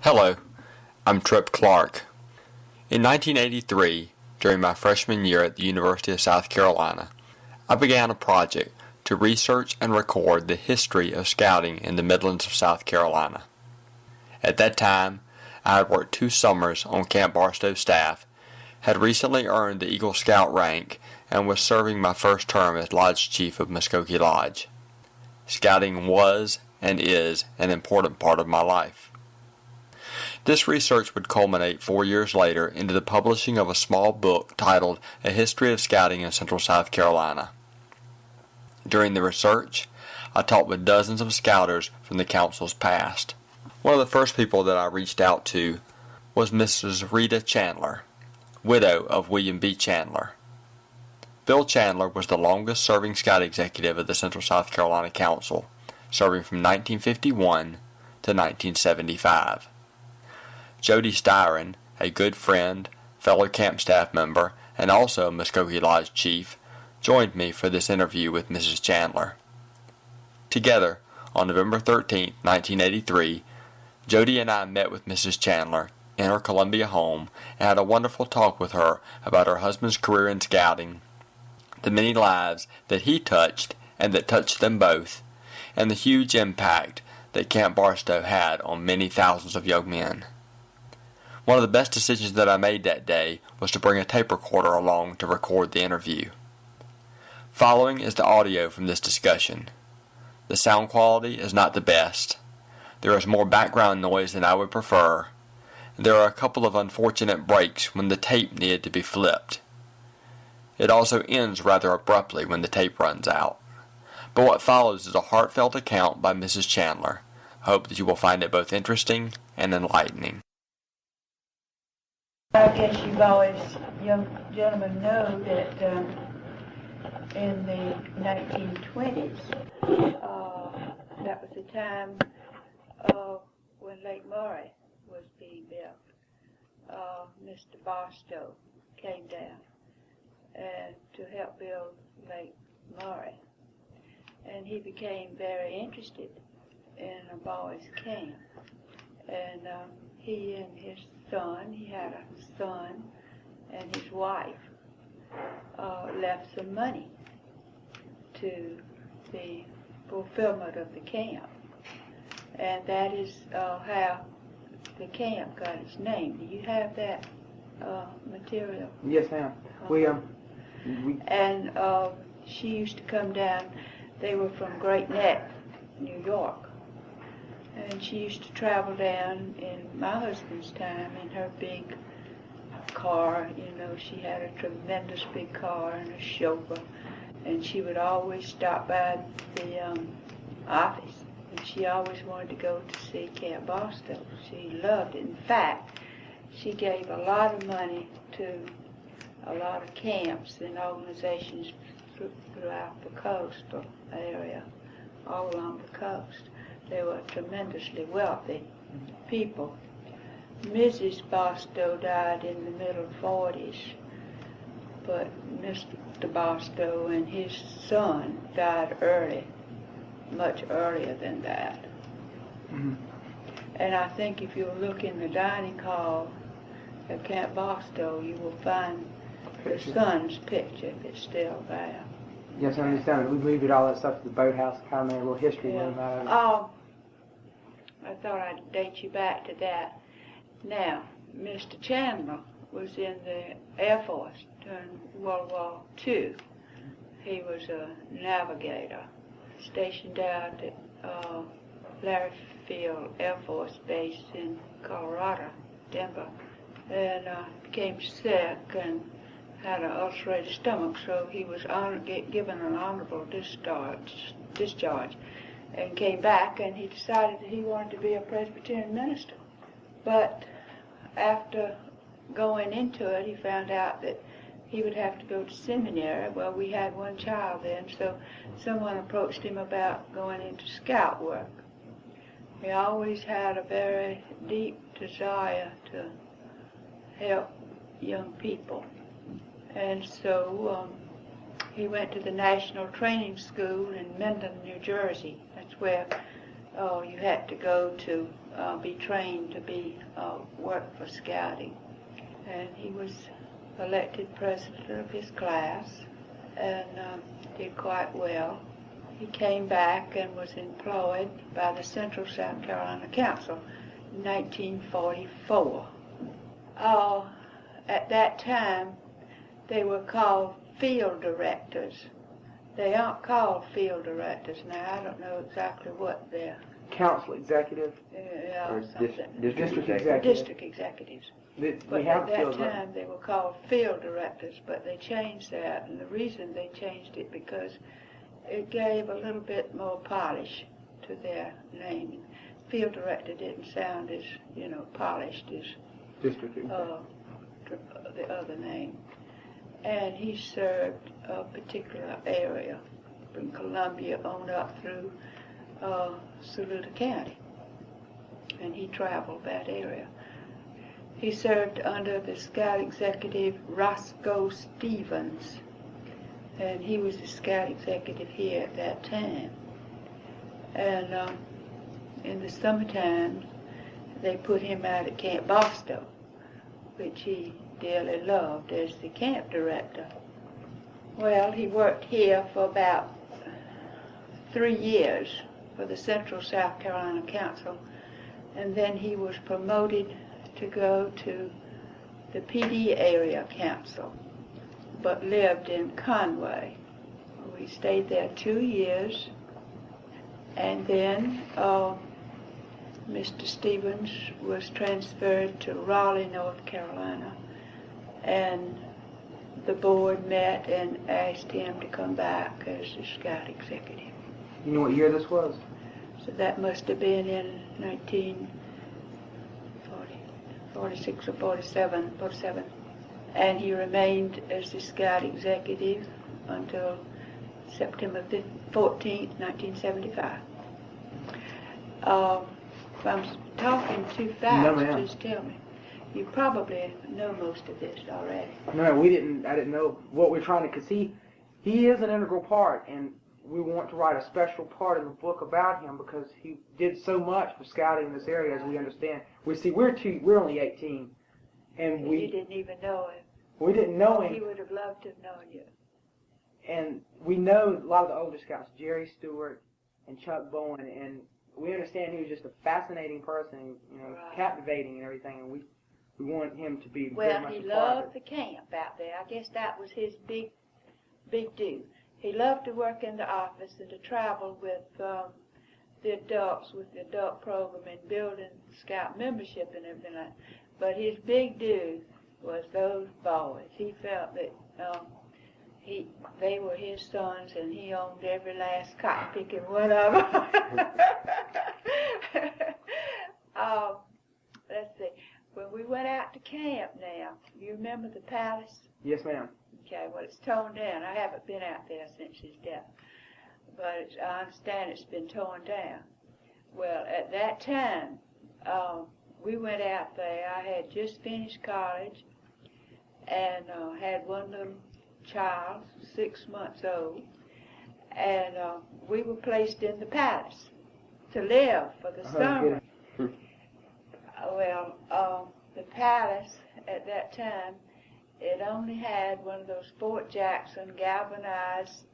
Hello, I'm Trip Clark. In 1983, during my freshman year at the University of South Carolina, I began a project to research and record the history of scouting in the Midlands of South Carolina. At that time, I had worked 2 summers on Camp Barstow staff, had recently earned the Eagle Scout rank, and was serving my first term as Lodge Chief of Muskogee Lodge. Scouting was and is an important part of my life. This research would culminate 4 years later into the publishing of a small book titled A History of Scouting in Central South Carolina. During the research, I talked with dozens of scouters from the council's past. One of the first people that I reached out to was Mrs. Rita Chandler, widow of William B. Chandler. Bill Chandler was the longest-serving scout executive of the Central South Carolina Council, serving from 1951 to 1975. Jody Styron, a good friend, fellow camp staff member, and also Muskogee Lodge Chief, joined me for this interview with Mrs. Chandler. Together, on November 13, 1983, Jody and I met with Mrs. Chandler in her Columbia home and had a wonderful talk with her about her husband's career in scouting, the many lives that he touched and that touched them both, and the huge impact that Camp Barstow had on many thousands of young men. One of the best decisions that I made that day was to bring a tape recorder along to record the interview. Following is the audio from this discussion. The sound quality is not the best. There is more background noise than I would prefer. There are a couple of unfortunate breaks when the tape needed to be flipped. It also ends rather abruptly when the tape runs out. But what follows is a heartfelt account by Mrs. Chandler. I hope that you will find it both interesting and enlightening. I guess you've always, young gentlemen, know that in the 1920s, that was the time when Lake Murray was being built. Mr. Barstow came down and to help build Lake Murray, and he became very interested in a boys' camp, and he and his son, he had a son, and his wife left some money to the fulfillment of the camp. And that is how the camp got its name. Do you have that material? Yes, ma'am. And she used to come down. They were from Great Neck, New York. And she used to travel down in my husband's time in her big car. You know, she had a tremendous big car and a chauffeur. And she would always stop by the office. And she always wanted to go to see Camp Barstow. She loved it. In fact, she gave a lot of money to a lot of camps and organizations throughout the coastal area, all along the coast. They were tremendously wealthy people. Mrs. Barstow died in the middle 40s, but Mr. Barstow and his son died early, much earlier than that. Mm-hmm. And I think if you look in the dining hall at Camp Barstow, you will find the son's picture, if it's still there. Yes, I understand. We moved all that stuff to the boathouse, kind of made a little history room out of it. I thought I'd date you back to that. Now, Mr. Chandler was in the Air Force during World War II. He was a navigator stationed out at Larry Field Air Force Base in Colorado, Denver, and became sick and had an ulcerated stomach, so he was given an honorable discharge, and came back, and he decided that he wanted to be a Presbyterian minister. But after going into it, he found out that he would have to go to seminary. Well, we had one child then, so someone approached him about going into scout work. He always had a very deep desire to help young people. And so he went to the National Training School in Mendon, New Jersey. That's where you had to go to be trained to work for scouting. And he was elected president of his class and did quite well. He came back and was employed by the Central South Carolina Council in 1944. At that time, they were called field directors. They aren't called field directors now. I don't know exactly what they're. Council executive. Or district executive. District executives. But at that time they were called field directors, but they changed that, and the reason they changed it because it gave a little bit more polish to their name. Field director didn't sound as, polished as district the other name. And he served a particular area from Columbia on up through Saluda County, and he traveled that area. He served under the Scout Executive Roscoe Stevens, and he was the Scout Executive here at that time. And in the summertime, they put him out at Camp Barstow, which he dearly loved as the camp director. Well, he worked here for about 3 years for the Central South Carolina Council, and then he was promoted to go to the PD Area Council, but lived in Conway. We stayed there 2 years, and then Mr. Stevens was transferred to Raleigh, North Carolina, and the board met and asked him to come back as the Scout Executive. You know what year this was? So that must have been in 1946 or 47. And he remained as the Scout Executive until September 14th, 1975. If I'm talking too fast, please tell me. You probably know most of this already. No, I didn't know what we're trying to, because he is an integral part, and we want to write a special part in the book about him because he did so much for scouting in this area, as we understand. We're only 18, and you didn't even know him. We didn't know him. He would have loved to have known you. And we know a lot of the older scouts, Jerry Stewart and Chuck Bowen, and we understand he was just a fascinating person, right. Captivating and everything, and we want him to be well, very much a part of it. Well, he loved the camp out there. I guess that was his big do. He loved to work in the office and to travel with the adults, with the adult program and building scout membership and everything like that. But his big do was those boys. He felt that they were his sons, and he owned every last cotton picking one of them. Let's see. When we went out to camp now, you remember the palace? Yes, ma'am. Okay, well, it's torn down. I haven't been out there since his death, but I understand it's been torn down. Well, at that time, we went out there. I had just finished college and had one little child, 6 months old, and we were placed in the palace to live for the summer. Well, the palace at that time, it only had one of those Fort Jackson galvanized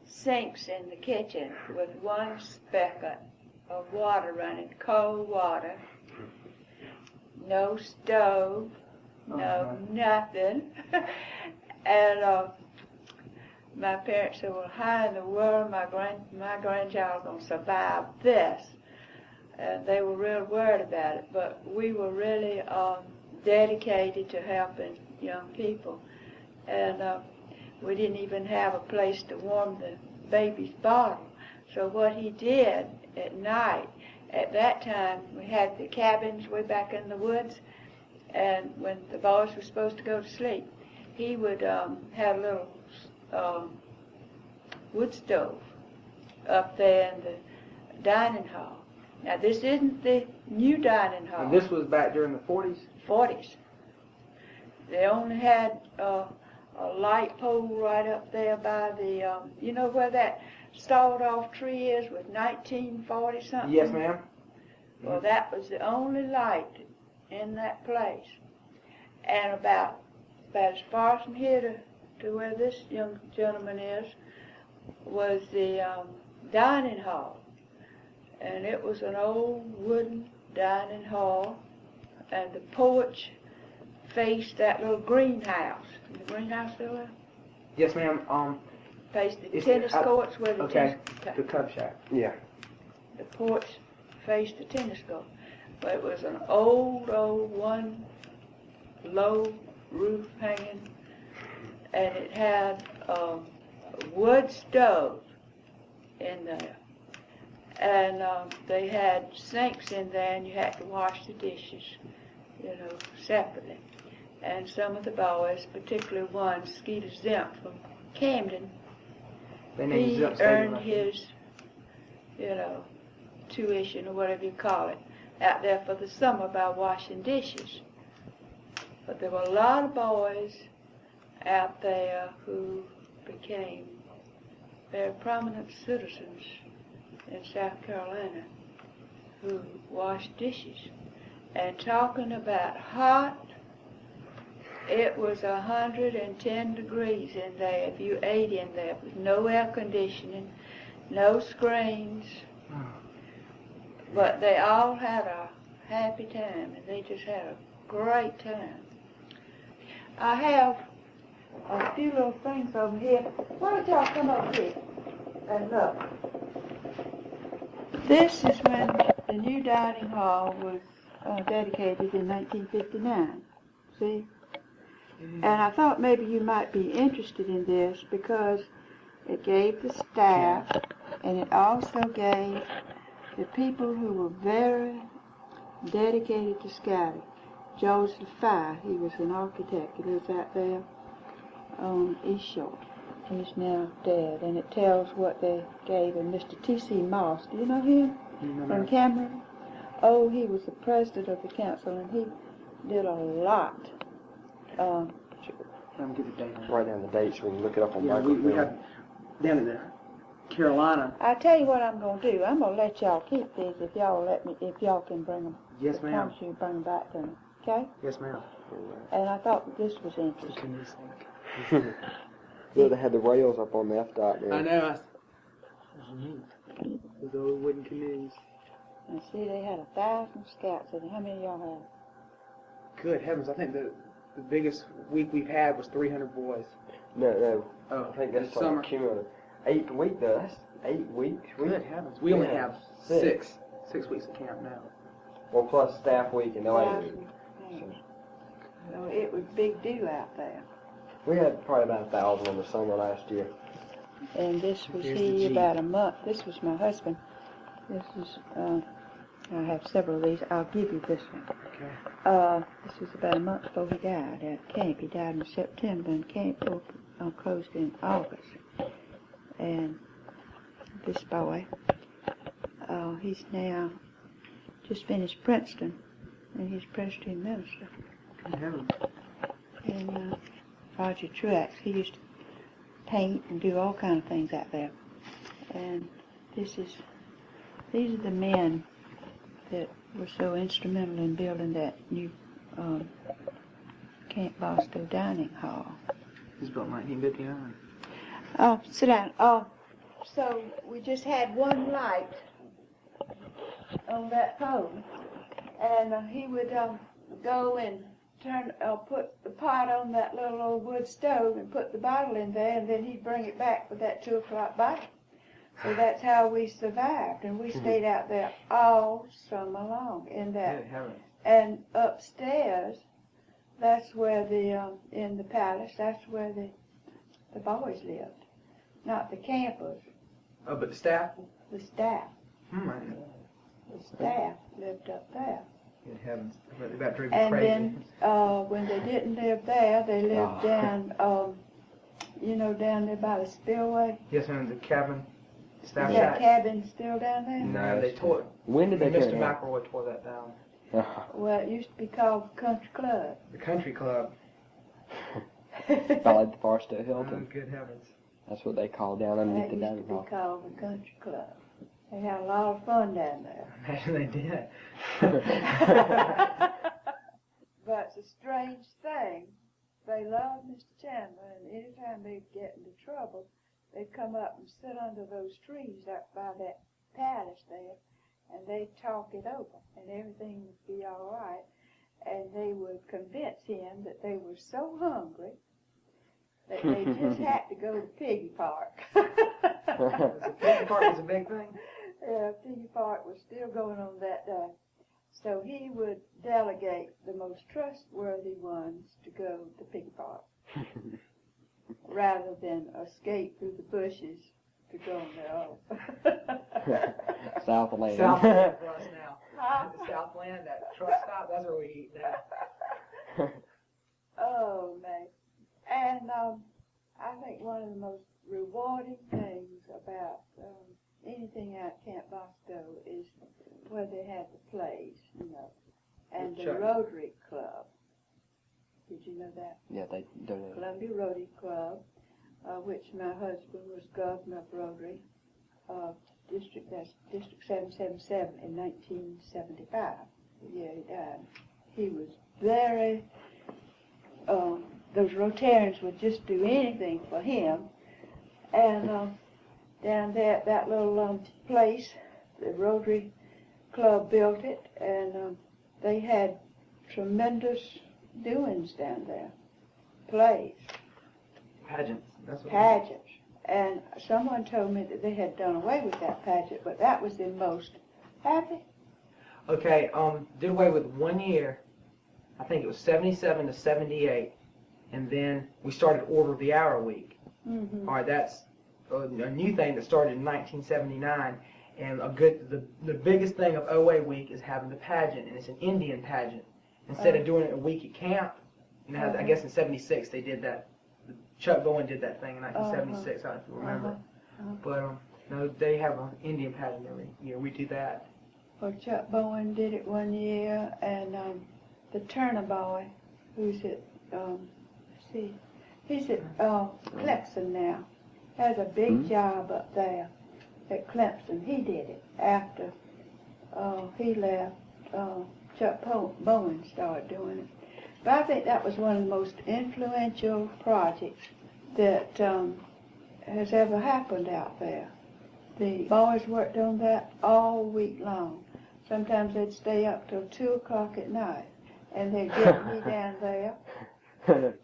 sinks in the kitchen with one spigot of water running, cold water, no stove, nothing. And my parents said, well, how in the world my grandchild going to survive this? And they were real worried about it, but we were really dedicated to helping young people. And we didn't even have a place to warm the baby's bottle. So what he did at night, at that time, we had the cabins way back in the woods, and when the boys were supposed to go to sleep, he would have a little wood stove up there in the dining hall. Now, this isn't the new dining hall. And this was back during the 40s? 40s. They only had a light pole right up there by the, you know where that sawed off tree is with 1940 something? Yes, ma'am. Well, that was the only light in that place. And about as far from here to where this young gentleman is was the dining hall. And it was an old wooden dining hall, and the porch faced that little greenhouse. Is the greenhouse still there? Yes, ma'am. Faced the tennis courts where the okay. tennis... The Cub Shack. Yeah. The porch faced the tennis court. But it was an old one low roof hanging, and it had a wood stove in there. And they had sinks in there, and you had to wash the dishes, separately. And some of the boys, particularly one, Skeeter Zimp from Camden, he earned his, tuition or whatever you call it, out there for the summer by washing dishes. But there were a lot of boys out there who became very prominent citizens in South Carolina who washed dishes. And talking about hot, it was 110 degrees in there if you ate in there with no air conditioning, no screens. But they all had a happy time, and they just had a great time. I have a few little things over here. Why don't y'all come over here and look? This is when the new dining hall was dedicated in 1959. See? And I thought maybe you might be interested in this because it gave the staff, and it also gave the people who were very dedicated to scouting. Joseph Fye, he was an architect. He lives out there on East Shore. He's now dead, and it tells what they gave him. Mr. T.C. Moss, do you know him? From Cameron? Oh, he was the president of the council, and he did a lot. Get the date. Write down the dates so we can look it up on microfilm. We have down in the Carolina. I tell you what I'm going to do. I'm going to let y'all keep these if y'all can bring them. Yes, ma'am. I promise you bring them back to me. Okay? Yes, ma'am. And I thought this was interesting. Yeah, they had the rails up on the FDOT there. I know. That was neat. Those old wooden canoes. And see, they had 1,000 scouts in it. How many of y'all have? Good heavens! I think the biggest week we've had was 300 boys. No. Oh, I think that's summer. Cumulative. 8 weeks though. That's 8 weeks. Good heavens! We only have 6 weeks of camp now. Well, plus staff week and no. So it was a big deal out there. We had probably about 1,000 in the summer last year. And this was Here's about a month. This was my husband. This is, I have several of these. I'll give you this one. Okay. This was about a month before he died at camp. He died in September, and camp closed in August. And this boy, he's now just finished Princeton, and he's Princeton minister. Good heavens! And Roger Truax, he used to paint and do all kinds of things out there. And these are the men that were so instrumental in building that new Camp Barstow dining hall. It was built in 1959. Oh, sit down. So we just had one light on that pole, and he would go and put the pot on that little old wood stove and put the bottle in there, and then he'd bring it back with that 2 o'clock bottle. So that's how we survived, and we stayed out there all summer long in that. And upstairs, that's where in the palace, that's where the boys lived, not the campers. Oh, but the staff? The staff. Man. The staff lived up there. Good heavens! That drove you And crazy. then when they didn't live there, they lived down, down there by the spillway. Yes, ma'am. The cabin. Staff Is that shack. cabin still down there? No, they tore it. When did they tear Mr. it down? McElroy tore that down. Well, it used to be called Country Club. The country club. By like the Barstow Oh, Hilton. good heavens! That's what they call down underneath the That dining used to hall. be called the country club. They had a lot of fun down there. Imagine they did. But it's a strange thing. They loved Mr. Chandler, and anytime they'd get into trouble, they'd come up and sit under those trees up by that palace there, and they'd talk it over, and everything would be all right. And they would convince him that they were so hungry that they just had to go to Piggy Park. Piggy Park was a big thing? Yeah, Piggy Park was still going on that day. So he would delegate the most trustworthy ones to go to Piggy Park rather than escape through the bushes to go on their own. Southland. Southland for us now. Huh? The Southland, that truck stop, that's where we eat now. Oh, man. And I think one of the most rewarding things about anything out at Camp Barstow is where they had the plays, and the Rotary Club. Did you know that? Yeah, they donated. Columbia Rotary Club, which my husband was governor of Rotary, District 777 in 1975. The year he died. He was very, those Rotarians would just do anything for him. And down there at that little place, the Rotary Club built it, and they had tremendous doings down there. Plays. Pageants. That's what Pageants. And someone told me that they had done away with that pageant, but that was the most happy. Okay, did away with 1 year. I think it was 77 to 78. And then we started Order of the Hour week. Mm-hmm. All right, that's a new thing that started in 1979. And the biggest thing of OA week is having the pageant, and it's an Indian pageant. Instead of doing it a week at camp, I guess in 76 they did that. Chuck Bowen did that thing in 1976, I don't know if you remember. But no, they have an Indian pageant every year. We do that. Well, Chuck Bowen did it 1 year, and the Turner boy, who's at, he's at Clemson now, has a big job up there at Clemson. He did it after he left. Chuck Bowen started doing it. But I think that was one of the most influential projects that has ever happened out there. The boys worked on that all week long. Sometimes they'd stay up till 2 o'clock at night, and they'd get me down there.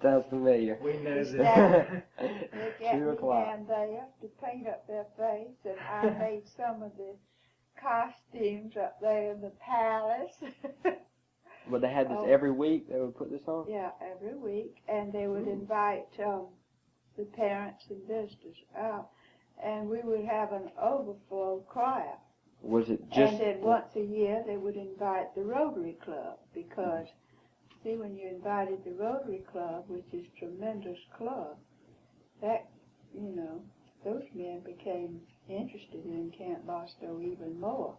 Sounds familiar. We know They'd that. get 2 me o'clock. down there to paint up their face, and I made some of the costumes up there in the palace. But they had this every week. They would put this on. Yeah, every week, and they would invite the parents and visitors out, and we would have an overflow choir. Was it just? And then once a year they would invite the Rotary Club, because see, when you invited the Rotary Club, which is a tremendous club, that those men became interested in Camp Barstow even more,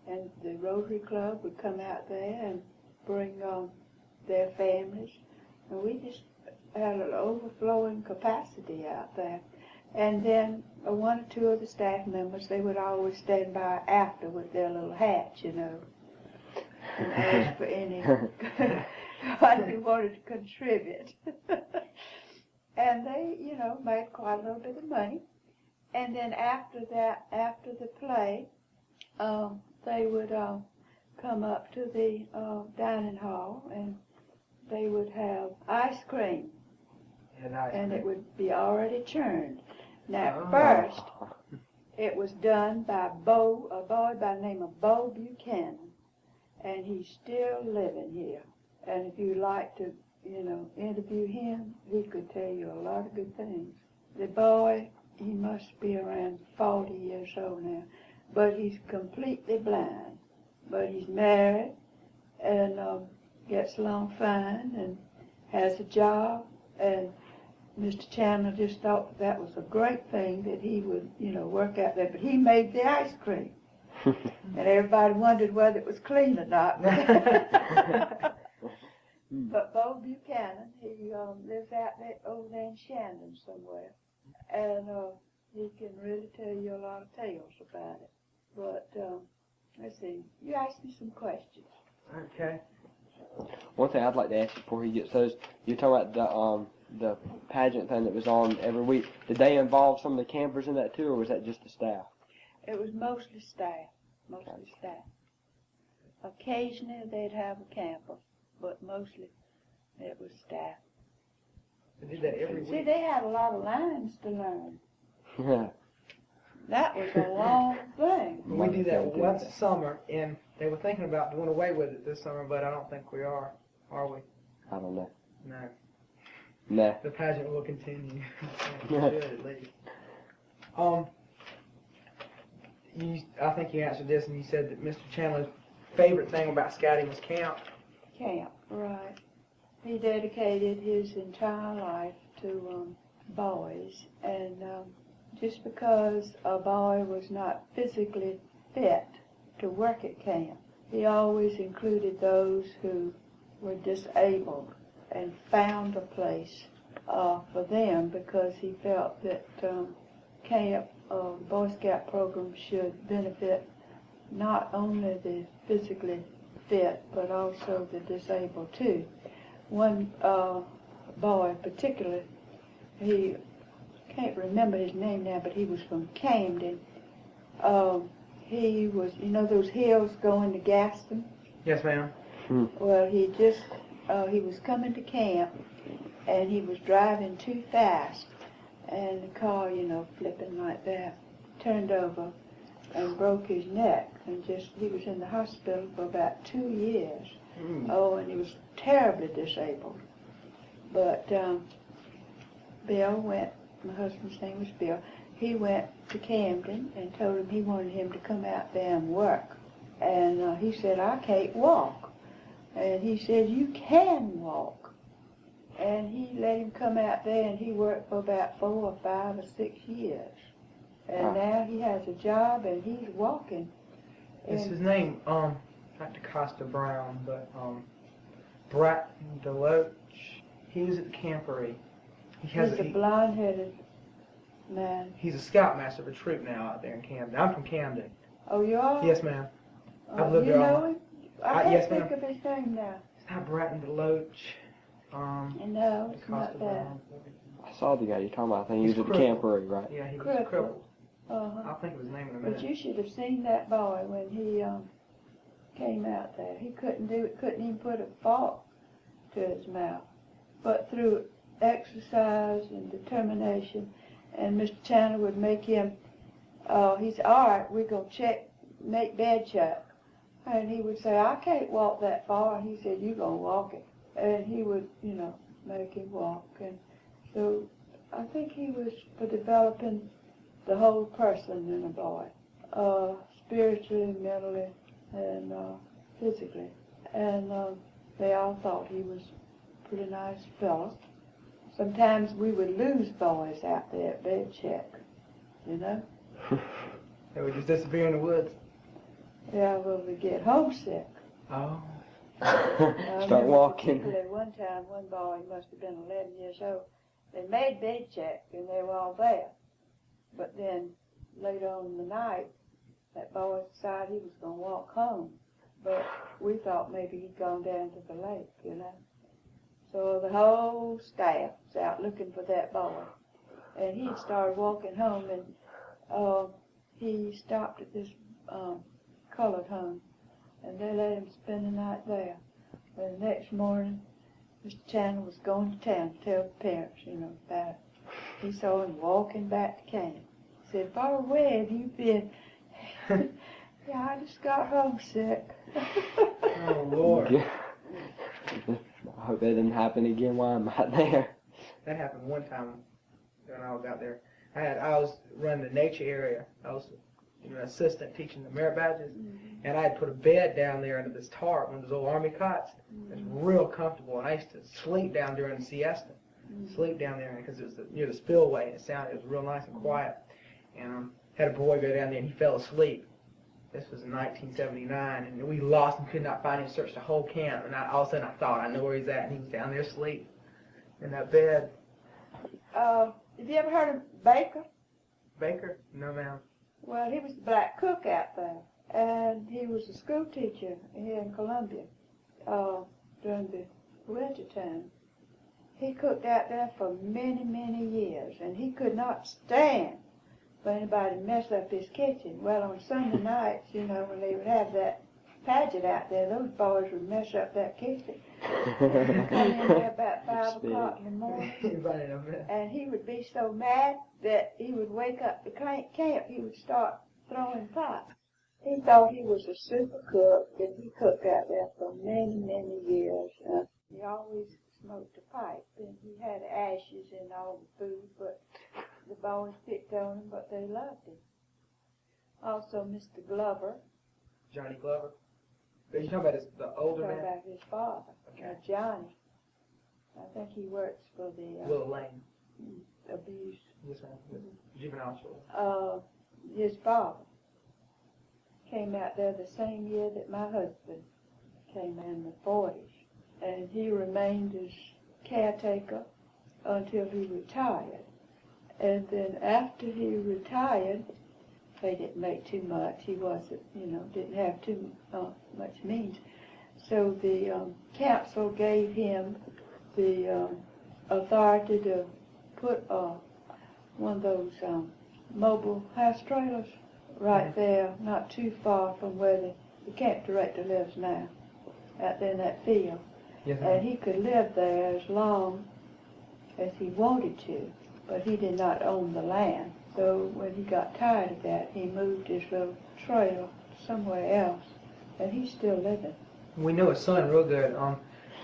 and the Rotary Club would come out there and bring their families, and we just had an overflowing capacity out there. And then 1 or 2 of the staff members, they would always stand by after with their little hats, and ask for anyone who wanted to contribute. And they, made quite a little bit of money. And then after that, after the play, they would come up to the dining hall, and they would have ice cream, and it would be already churned. Now, first, it was done by a boy by the name of Bo Buchanan, and he's still living here. And if you'd like to, interview him, he could tell you a lot of good things. The boy, he must be around 40 years old now, but he's completely blind. But he's married and gets along fine and has a job. And Mr. Chandler just thought that was a great thing that he would, work out there. But he made the ice cream. And everybody wondered whether it was clean or not. But Bo Buchanan, he lives out there over there in Shandon somewhere. and he can really tell you a lot of tales about it. But let's see, you asked me some questions. Okay. One thing I'd like to ask you before he gets those, you're talking about the pageant thing that was on every week. Did they involve some of the campers in that too, or was that just the staff? It was mostly staff, staff. Occasionally they'd have a camper, but mostly it was staff. They did that every See, week. they had a lot of lines to learn. Yeah. That was a long thing. We do that once a summer, and they were thinking about doing away with it this summer, but I don't think we are we? I don't know. No. Nah. The pageant will continue. It should, at least. I think you answered this, and you said that Mr. Chandler's favorite thing about scouting was camp. Camp, right. He dedicated his entire life to boys, and just because a boy was not physically fit to work at camp, he always included those who were disabled and found a place for them, because he felt that camp, Boy Scout program should benefit not only the physically fit, but also the disabled too. One boy particularly, he can't remember his name now, but he was from Camden. He was, you know those hills going to Gaston? Yes, ma'am. Well, he was coming to camp, and he was driving too fast, and the car, flipping like that, turned over and broke his neck, and he was in the hospital for about 2 years. Oh, and he was terribly disabled. But Bill went, my husband's name was Bill, he went to Camden and told him he wanted him to come out there and work. And he said, I can't walk. And he said, you can walk. And he let him come out there, and he worked for about 4 or 5 or 6 years. And now he has a job, and he's walking. It's his name, not DeCosta Brown, but Bratton Deloach. He was at the campery. He's a blonde-headed man. He's a scoutmaster of a troop now out there in Camden. I'm from Camden. Oh, you are? Yes, ma'am. I've lived you there know him? I can't yes, think ma'am. of his name now. It's not Bratton Deloach. No, it's DeCosta not that. Brown. I saw the guy you're talking about. I think he was He's at the crippled. campery, right? Yeah, he was Crippled. crippled. Uh-huh. I'll think of his name in a minute. But you should have seen that boy when he came out there. He couldn't even put a fork to his mouth. But through exercise and determination, and Mr. Chandler would make him, he said, all right, we're going to make bed check. And he would say, I can't walk that far. And he said, you're going to walk it. And he would, make him walk. And so I think he was for developing the whole person in a boy, spiritually, mentally, and physically. And they all thought he was a pretty nice fellow. Sometimes we would lose boys out there at bed check, They would just disappear in the woods. Yeah, well, we get homesick. Oh. Start walking. Particularly one time, one boy, he must have been 11 years old, they made bed check, and they were all there. But then, later on in the night, that boy decided he was going to walk home. But we thought maybe he'd gone down to the lake, So the whole staff was out looking for that boy. And he had started walking home, and he stopped at this colored home, and they let him spend the night there. And the next morning, Mr. Chandler was going to town to tell the parents, about it. He saw him walking back to camp. He said, "Far where have you been?" Yeah, I just got homesick. Oh, Lord. Yeah. I hope that didn't happen again while I'm out there. That happened one time when I was out there. I was running the nature area. I was an assistant teaching the merit badges, and I had put a bed down there under this tarp, one of those old army cots. It was real comfortable, and I used to sleep down during the siesta. Sleep down there because it was near the spillway, and it was real nice and quiet. And had a boy go down there, and he fell asleep. This was in 1979, and we lost him, could not find him, searched the whole camp, and all of a sudden I thought, I know where he's at, and he was down there asleep in that bed. Have you ever heard of Baker? Baker? No, ma'am. Well, he was the black cook out there, and he was a school teacher here in Columbia during the winter time. He cooked out there for many, many years, and he could not stand for anybody to mess up his kitchen. Well, on Sunday nights, you know, when they would have that pageant out there, those boys would mess up that kitchen. They'd come in there about 5 o'clock in the morning, and he would be so mad that he would wake up the camp. He would start throwing pots. He thought he was a super cook, and he cooked out there for many, many years. He always smoked a pipe, and he had ashes in all the food, but the boys picked on him, but they loved him. Also, Mr. Glover. Johnny Glover. Are you talking about the older man? About his father, Johnny. I think he works for the Willow Lane. abuse. Yes, ma'am. Juvenile children. His father came out there the same year that my husband came in the 40s. And he remained as caretaker until he retired. And then after he retired, they didn't make too much. He wasn't, didn't have too much means. So the council gave him the authority to put one of those mobile house trailers right there, not too far from where the camp director lives now, out there in that field. Yes, and he could live there as long as he wanted to, but he did not own the land. So when he got tired of that, he moved his little trailer somewhere else, and he's still living. We know his son real good.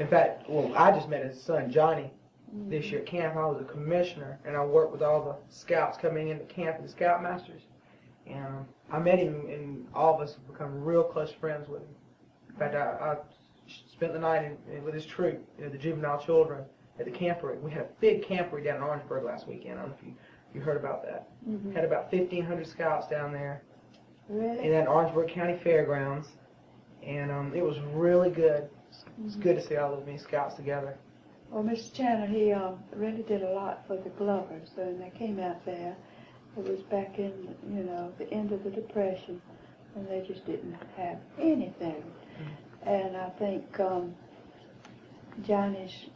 In fact, I just met his son, Johnny, this year at camp. I was a commissioner, and I worked with all the scouts coming into camp and the scoutmasters. And I met him, and all of us have become real close friends with him. In fact, I spent the night with his troop, the juvenile children, at the campery. We had a big campery down in Orangeburg last weekend. I don't know if you heard about that. Had about 1,500 scouts down there. Really? In that Orangeburg County Fairgrounds. And it was really good. It's good to see all those many scouts together. Well, Mr. Chandler, he really did a lot for the Glovers. So when they came out there, it was back in, the end of the Depression, and they just didn't have anything. And I think Johnny's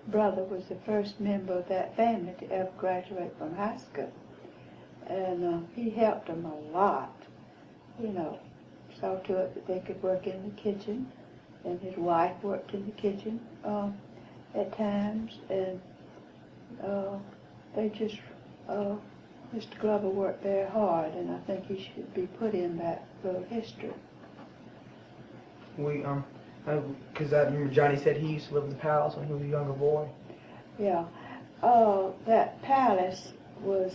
brother was the first member of that family to ever graduate from high school. And he helped them a lot, saw to it that they could work in the kitchen, and his wife worked in the kitchen at times, and they just, Mr. Glover worked very hard, and I think he should be put in that little history. Because I remember Johnny said he used to live in the palace when he was a younger boy. Yeah. That palace was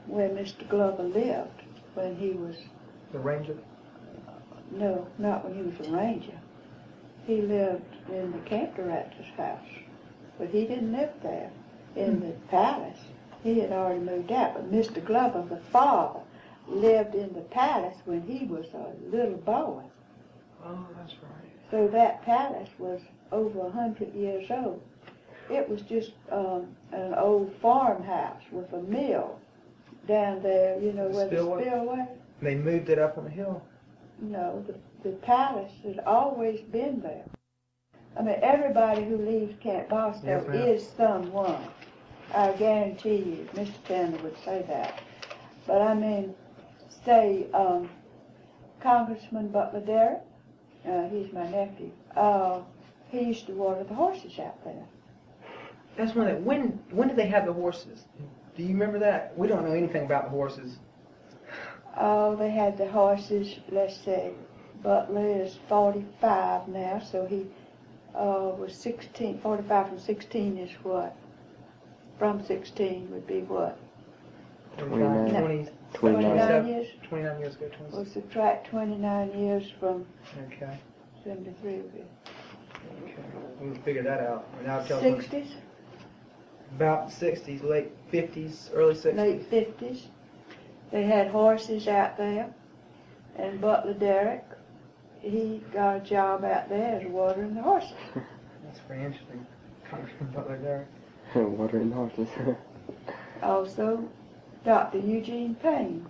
where Mr. Glover lived when he was... The ranger? No, not when he was a ranger. He lived in the camp director's house, but he didn't live there in the palace. He had already moved out, but Mr. Glover, the father, lived in the palace when he was a little boy. Oh, that's right. So that palace was over 100 years old. It was just an old farmhouse with a mill down there, where the spillway. They moved it up on the hill. No, the palace had always been there. I mean, everybody who leaves Camp Barstow is someone. I guarantee you, Mr. Chandler would say that. But I mean, say, Congressman Butler Derrick, he's my nephew, he used to water the horses out there. That's when did they have the horses? Do you remember that? We don't know anything about the horses. Oh, they had the horses, let's see, Butler is 45 now, so he was 16, 45 from 16 is what? From 16 would be what? 29 years? 29 years ago. We'll subtract 29 years from Okay. 73 would be. Okay. We'll figure that out. Now 60s? About 60s, late 50s, early 60s. Late 50s. They had horses out there, and Butler Derrick, he got a job out there as watering the horses. That's very interesting. Congressman Butler Derrick. Watering horses. Also, Dr. Eugene Payne.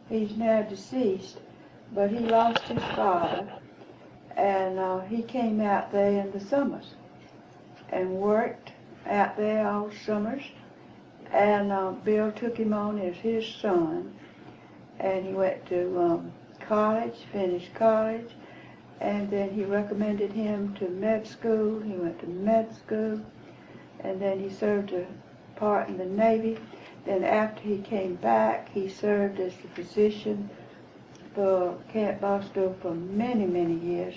He's now deceased, but he lost his father, and he came out there in the summers and worked out there all summers. And Bill took him on as his son, and he went to college, finished college, and then he recommended him to med school. He went to med school, and then he served a part in the Navy. Then after he came back, he served as the physician for Camp Barstow for many, many years.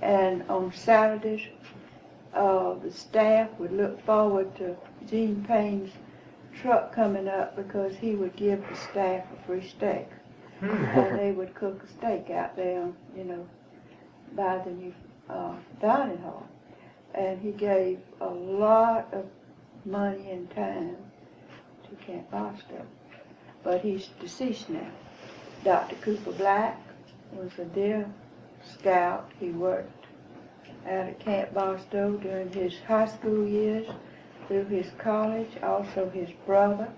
And on Saturdays, the staff would look forward to Gene Payne's truck coming up because he would give the staff a free steak. And they would cook a steak out there, by the new dining hall. And he gave a lot of money and time to Camp Barstow. But he's deceased now. Dr. Cooper Black was a dear scout. He worked out at Camp Barstow during his high school years, through his college, also his brother.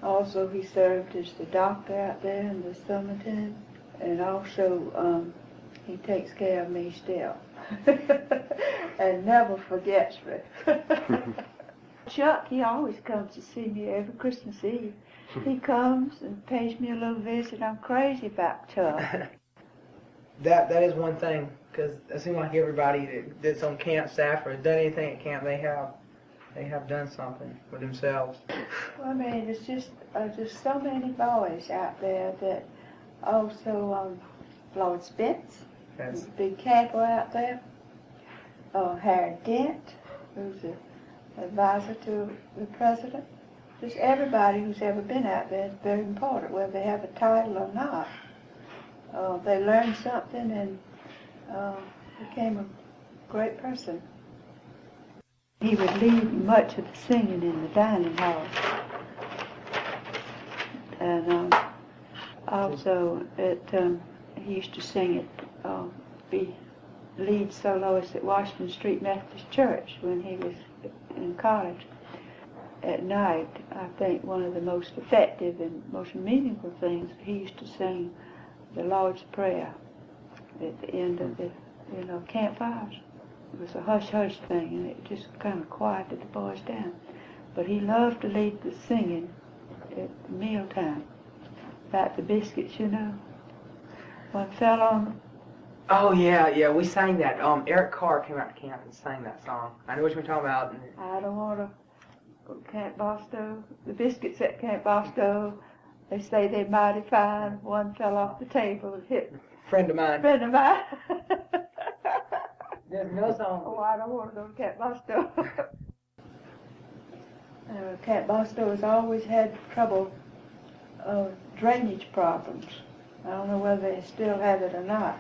Also, he served as the doctor out there in the summertime. And also, he takes care of me still. And never forgets me. Chuck, he always comes to see me every Christmas Eve. He comes and pays me a little visit. I'm crazy about Chuck. That is one thing, because it seems like everybody that's on camp staff or has done anything at camp, they have done something for themselves. Well, I mean, it's just so many boys out there that also Floyd Spence, Yes. big camper out there. Harry Dent, who's an advisor to the president. Just everybody who's ever been out there is very important, whether they have a title or not. They learned something and became a great person. He would lead much of the singing in the dining hall. And also, he used to sing at, lead soloist at Washington Street Methodist Church when he was in college. At night, I think one of the most effective and most meaningful things, he used to sing the Lord's Prayer at the end of the, campfires. It was a hush-hush thing, and it just kind of quieted the boys down. But he loved to lead the singing at mealtime. About the biscuits, One fell on them. Oh, yeah, we sang that. Eric Carr came out to camp and sang that song. I know what you're talking about. I don't want to go to Camp Barstow. The biscuits at Camp Barstow, they say they're mighty fine. One fell off the table and hit Friend of mine. friend of mine. There's no song. Oh, I don't want to go to Camp Barstow. Camp Barstow has always had trouble, drainage problems. I don't know whether they still have it or not,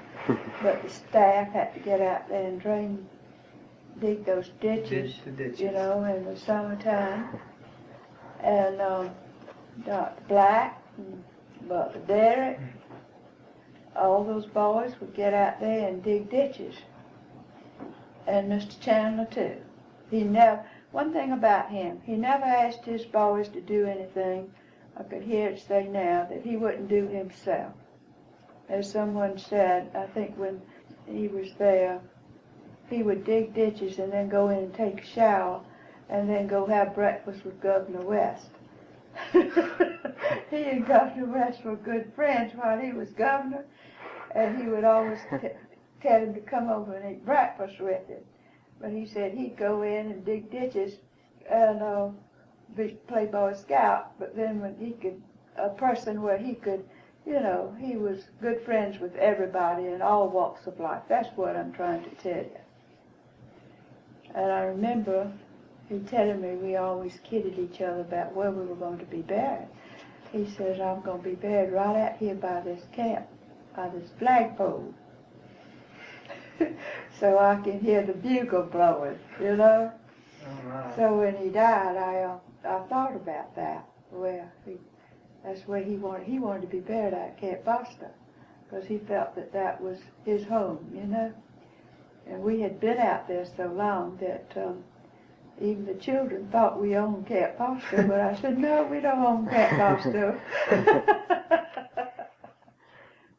but the staff had to get out there and dig those ditches, The ditches. in the summertime. And Dr. Black and Butler Derrick, all those boys would get out there and dig ditches. And Mr. Chandler too. One thing about him, he never asked his boys to do anything. I could hear it say now that he wouldn't do himself. As someone said, I think when he was there, he would dig ditches and then go in and take a shower and then go have breakfast with Governor West. He and Governor West were good friends while he was governor, and he would always tell him to come over and eat breakfast with him. But he said he'd go in and dig ditches and play Boy Scout, but then when a person where he could, he was good friends with everybody in all walks of life. That's what I'm trying to tell you. And I remember him telling me we always kidded each other about where we were going to be buried. He says, I'm going to be buried right out here by this camp, by this flagpole. So I can hear the bugle blowing, Oh, my. So when he died, I thought about that. That's where he wanted to be buried at Camp Barstow, because he felt that was his home, And we had been out there so long that Even the children thought we owned Camp Barstow, but I said, no, we don't own Camp Barstow.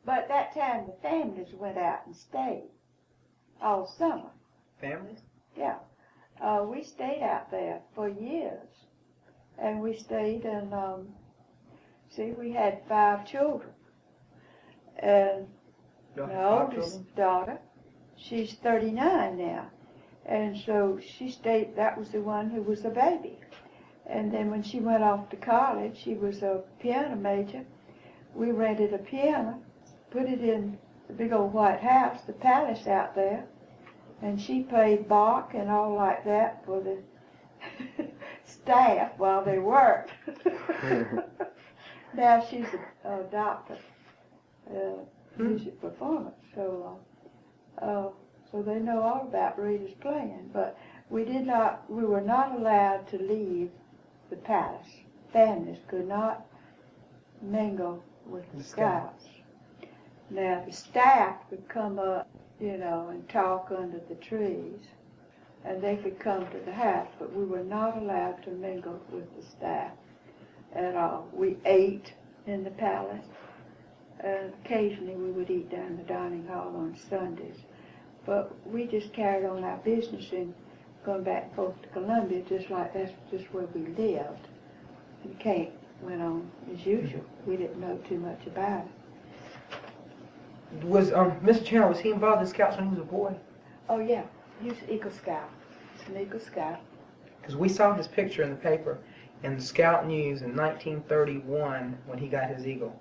But that time the families went out and stayed all summer. Families? Yeah. We stayed out there for years. And we stayed and, we had 5 children. And my oldest daughter, she's 39 now. And so she stayed, that was the one who was a baby. And then when she went off to college, she was a piano major. We rented a piano, put it in the big old white house, the palace out there. And she played Bach and all like that for the staff while they worked. Now she's a doctor, music performer, so they know all about Rita's playing. But we were not allowed to leave the palace. Families could not mingle with the scouts. Now the staff could come up, and talk under the trees, and they could come to the house, but we were not allowed to mingle with the staff at all. We ate in the palace, and occasionally we would eat down in the dining hall on Sundays. But we just carried on our business and going back and forth to Columbia, just like that's just where we lived. And Camp went on as usual. We didn't know too much about it. Was Mr. Chandler, was he involved in Scouts when he was a boy? Oh yeah, he was an Eagle Scout. He's an Eagle Scout. Because we saw his picture in the paper in the Scout News in 1931 when he got his Eagle.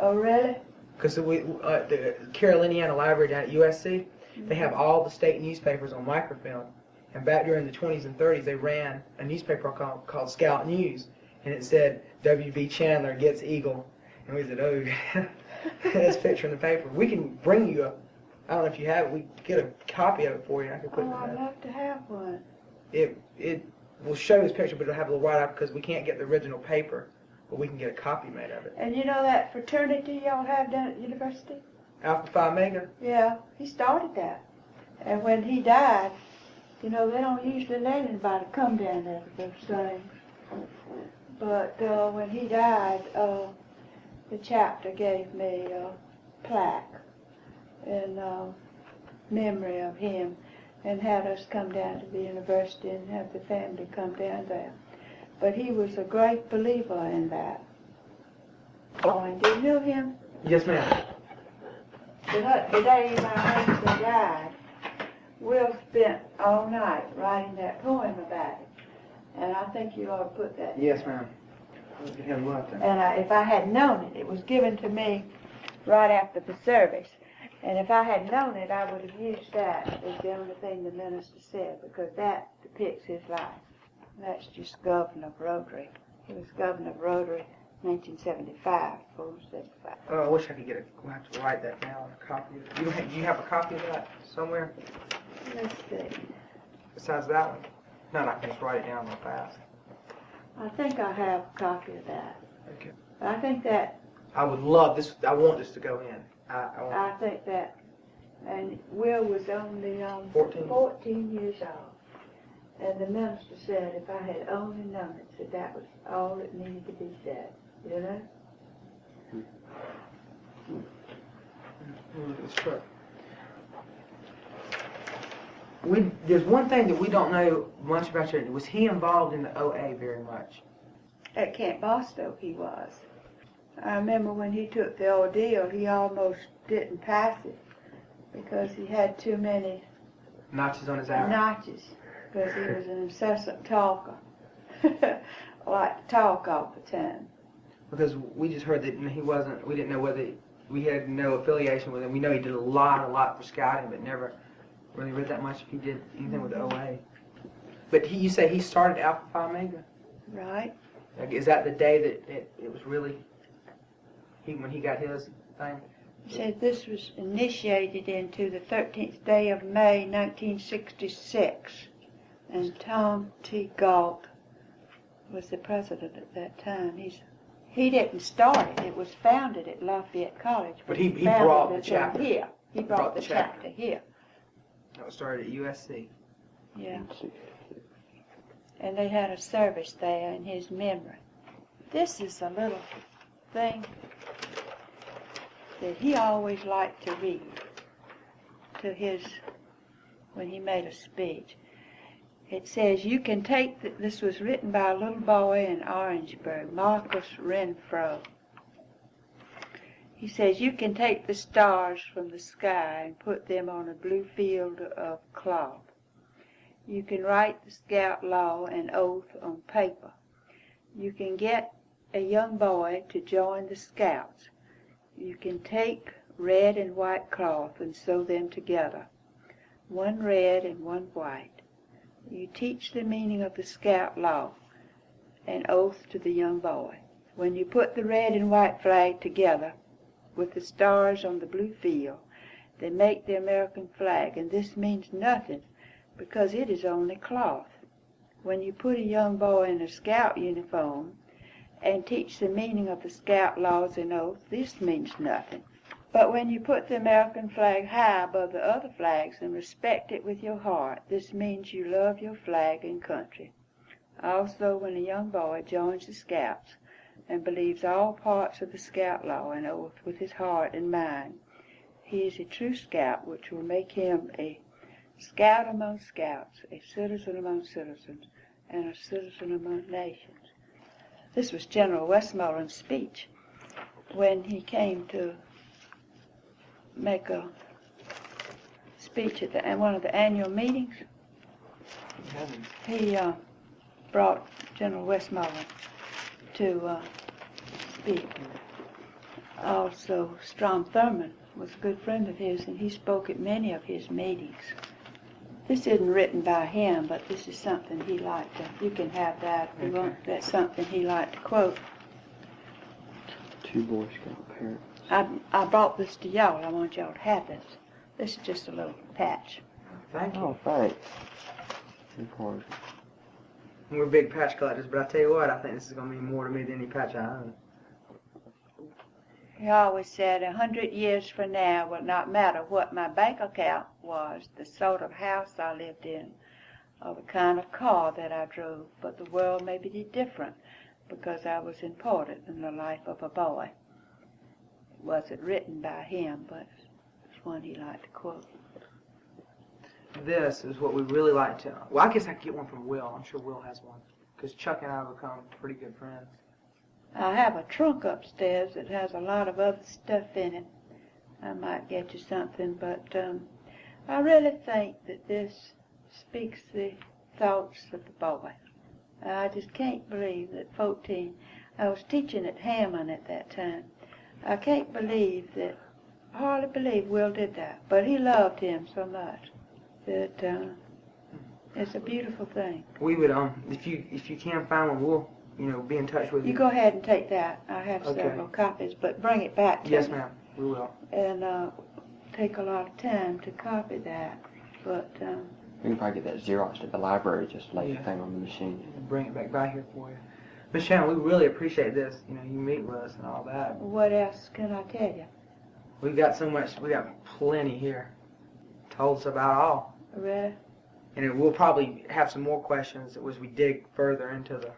Oh really? Because the Caroliniana Library down at USC, they have all the state newspapers on microfilm. And back during the 20s and 30s, they ran a newspaper called Scout News, and it said, W.B. Chandler gets Eagle. And we said, oh, that's a picture in the paper. We can bring you I don't know if you have it. We can get a copy of it for you. I can put it in I'd there. love to have one. It will show this picture, but it'll have a little write-up because we can't get the original paper, but we can get a copy made of it. And you know that fraternity y'all have down at university? Alpha Phi Omega? Yeah, he started that. And when he died, they don't usually let anybody come down there to those things. But when he died, the chapter gave me a plaque in memory of him and had us come down to the university and have the family come down there. But he was a great believer in that. Oh, and do you know him? Yes, ma'am. The day my husband died, Will spent all night writing that poem about it. And I think you ought to put that. Yes, ma'am. And if I had known it, it was given to me right after the service. And if I had known it, I would have used that as the only thing the minister said, because that depicts his life. That's just Governor of Rotary. He was Governor of Rotary 1975, 475. Oh, I wish I could we'll have to write that down, a copy. Do you have a copy of that somewhere? Let's see. Besides that one? No, I can just write it down real fast. I think I have a copy of that. Okay. I think that, I would love this. I want this to go in. I think that, and Will was only 14 years old. And the minister said if I had only known it, that was all that needed to be said, It's true. There's one thing that we don't know much about you. Was he involved in the OA very much? At Camp Barstow he was. I remember when he took the ordeal, he almost didn't pass it because he had too many Notches on his arm. notches, because he was an incessant talker. Liked to talk all the time. Because we just heard that he wasn't, we didn't know whether, we had no affiliation with him. We know he did a lot for scouting, but never really read that much if he did anything with the OA. But you say he started Alpha Phi Omega? Right. Like, is that the day that it was really, when he got his thing? He said this was initiated into the 13th day of May, 1966. And Tom T. Galt was the president at that time. He didn't start it. It was founded at Lafayette College. But he founded brought the it chapter. Here. He brought the chapter here. That was started at USC. Yeah. and they had a service there in his memory. This is a little thing that he always liked to read to when he made a speech. It says, you can take, this was written by a little boy in Orangeburg, Marcus Renfro. He says, you can take the stars from the sky and put them on a blue field of cloth. You can write the scout law and oath on paper. You can get a young boy to join the scouts. You can take red and white cloth and sew them together, one red and one white. You teach the meaning of the scout law and oath to the young boy. When you put the red and white flag together with the stars on the blue field, they make the American flag, and this means nothing because it is only cloth. When you put a young boy in a scout uniform and teach the meaning of the scout laws and oaths, this means nothing. But when you put the American flag high above the other flags and respect it with your heart, this means you love your flag and country. Also, when a young boy joins the Scouts and believes all parts of the Scout law and oath with his heart and mind, he is a true Scout, which will make him a Scout among Scouts, a citizen among citizens, and a citizen among nations. This was General Westmoreland's speech when he came to make a speech at one of the annual meetings. He brought General Westmoreland to speak. Also, Strom Thurmond was a good friend of his, and he spoke at many of his meetings. This isn't written by him, but this is something he liked to, you can have that if you want. That's something he liked to quote. Two Boy Scout parents. I brought this to y'all. I want y'all to have this. This is just a little patch. Thank you. Oh, thanks. We're big patch collectors, but I tell you what, I think this is going to mean more to me than any patch I own. He always said, 100 years from now will not matter what my bank account was, the sort of house I lived in, or the kind of car that I drove, but the world may be different because I was important in the life of a boy. It wasn't written by him, but it's one he liked to quote. This is what we really like to... Well, I guess I could get one from Will. I'm sure Will has one, because Chuck and I have become pretty good friends. I have a trunk upstairs that has a lot of other stuff in it. I might get you something, but I really think that this speaks the thoughts of the boy. I just can't believe that 14... I was teaching at Hammond at that time. I can't believe that... I hardly believe Will did that, but he loved him so much that it's a beautiful thing. We would, if you can find one, we'll, be in touch with you. You go ahead and take that. I have several copies, but bring it back to me. Yes, ma'am. We will. And take a lot of time to copy that, but... we can probably get that Xeroxed at the library, just lay the thing on the machine. Bring it back by here for you. Miss Shannon, we really appreciate this. You meet with us and all that. What else can I tell you? We got plenty here. Told us about all. Really? And we'll probably have some more questions as we dig further into the...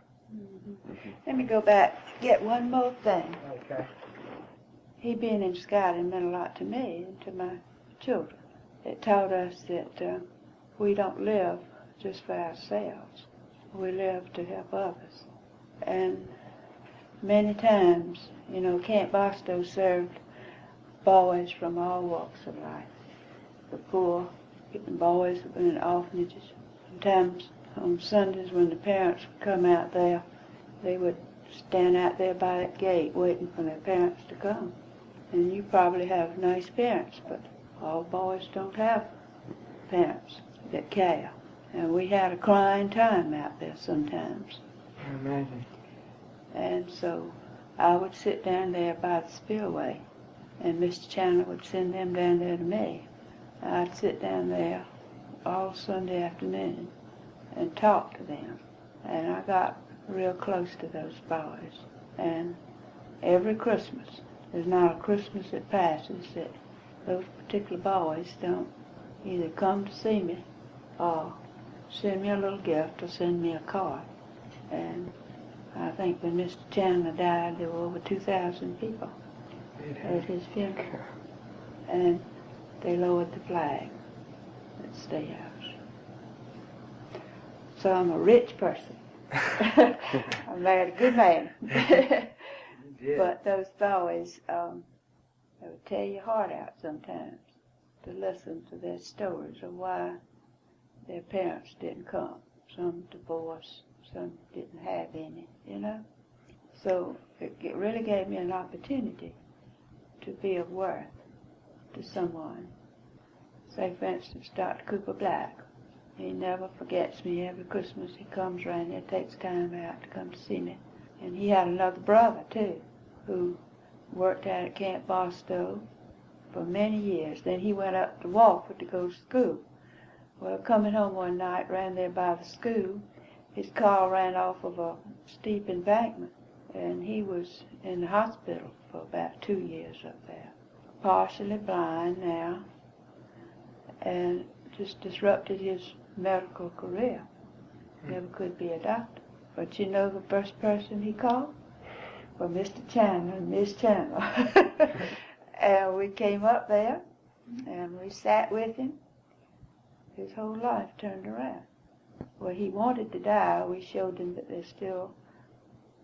Let me go back, get one more thing. Okay. He being in scouting meant a lot to me and to my children. It taught us that we don't live just for ourselves. We live to help others. And many times, Camp Barstow served boys from all walks of life. The poor, getting boys in orphanages. Sometimes on Sundays when the parents would come out there, they would stand out there by that gate waiting for their parents to come. And you probably have nice parents, but all boys don't have parents that care. And we had a crying time out there sometimes. I imagine. And so I would sit down there by the spillway, and Mr. Chandler would send them down there to me. I'd sit down there all Sunday afternoon and talk to them. And I got real close to those boys. And every Christmas, there's not a Christmas that passes that those particular boys don't either come to see me or send me a little gift or send me a card. And I think when Mr. Chandler died, there were over 2,000 people at his funeral. And they lowered the flag at the State House. So I'm a rich person. I married a good man. But those boys, they would tear your heart out sometimes to listen to their stories of why their parents didn't come. Some divorced, some didn't have any, you know. So it really gave me an opportunity to be of worth to someone. Say, for instance, Dr. Cooper Black. He never forgets me. Every Christmas he comes around here, takes time out to come to see me. And he had another brother, too, who worked out at Camp Barstow for many years. Then he went up to Walford to go to school. Well, coming home one night, ran there by the school, his car ran off of a steep embankment, and he was in the hospital for about 2 years up there. Partially blind now, and just disrupted his medical career. Never could be a doctor. But you know the first person he called? Well, Mr. Chandler and Miss Chandler. And we came up there, and we sat with him. His whole life turned around. Well, he wanted to die. We showed him that there's still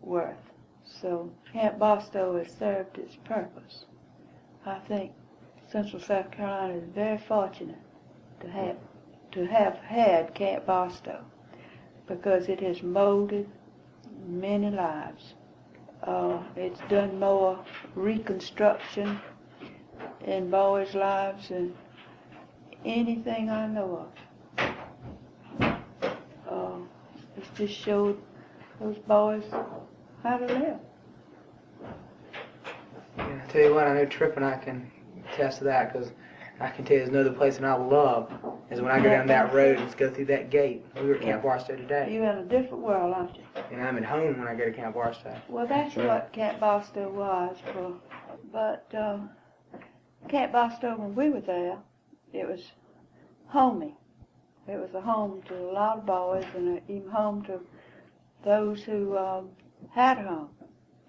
worth. So Camp Barstow has served its purpose. I think Central South Carolina is very fortunate to have had Camp Barstow, because it has molded many lives. It's done more reconstruction in boys' lives than anything I know of. It's just showed those boys how to live. Yeah, I tell you what, I know Tripp and I can attest to that, because I can tell you there's no other place that I love is when I go down that road and go through that gate. We were at Camp Barstow today. You're in a different world, aren't you? And I'm at home when I go to Camp Barstow. Well, that's what Camp Barstow was for. But Camp Barstow, when we were there, it was homey. It was a home to a lot of boys, and even home to those who had a home.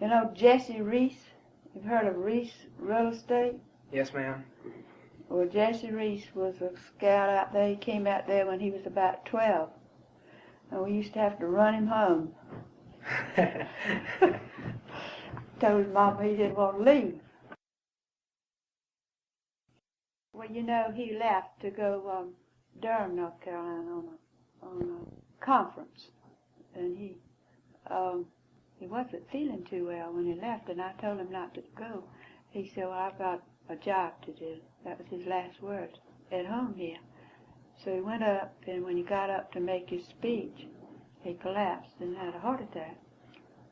You know Jesse Reese? You've heard of Reese Real Estate? Yes, ma'am. Well, Jesse Reese was a scout out there. He came out there when he was about 12. And we used to have to run him home. Told his mama he didn't want to leave. Well, you know, he left to go Durham, North Carolina on a conference. And he wasn't feeling too well when he left, and I told him not to go. He said, well, I've got a job to do. That was his last words at home here. So he went up, and when he got up to make his speech, he collapsed and had a heart attack.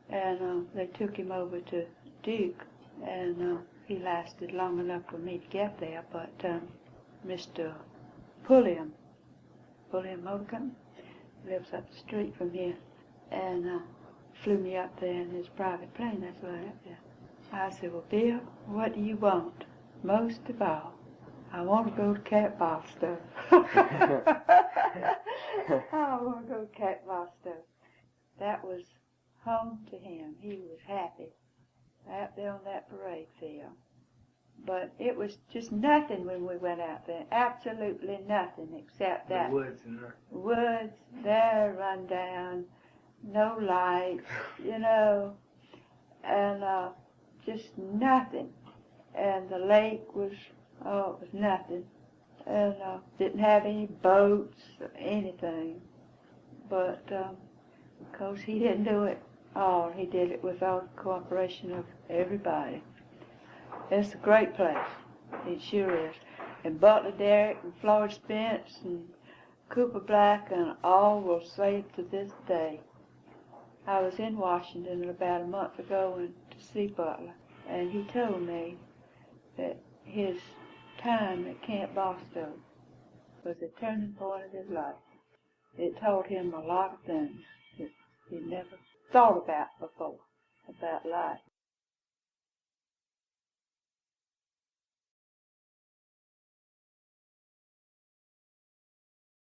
And they took him over to Duke, and he lasted long enough for me to get there. But Mr. Pulliam Motor Company, lives up the street from here, and flew me up there in his private plane. That's why I up there. I said, well, Bill, what do you want? Most of all, I want to go to Camp Barstow. I want to go to Camp Barstow. That was home to him. He was happy out there on that parade field. But it was just nothing when we went out there. Absolutely nothing except that. The woods and the woods, they're run down, no lights, you know, and just nothing. And the lake was, it was nothing. And didn't have any boats or anything. But of course he didn't do it all. He did it without the cooperation of everybody. It's a great place. It sure is. And Butler Derrick and Floyd Spence and Cooper Black and all will say it to this day. I was in Washington about a month ago to see Butler, and he told me that his time at Camp Barstow was a turning point of his life. It taught him a lot of things that he never thought about before, about life.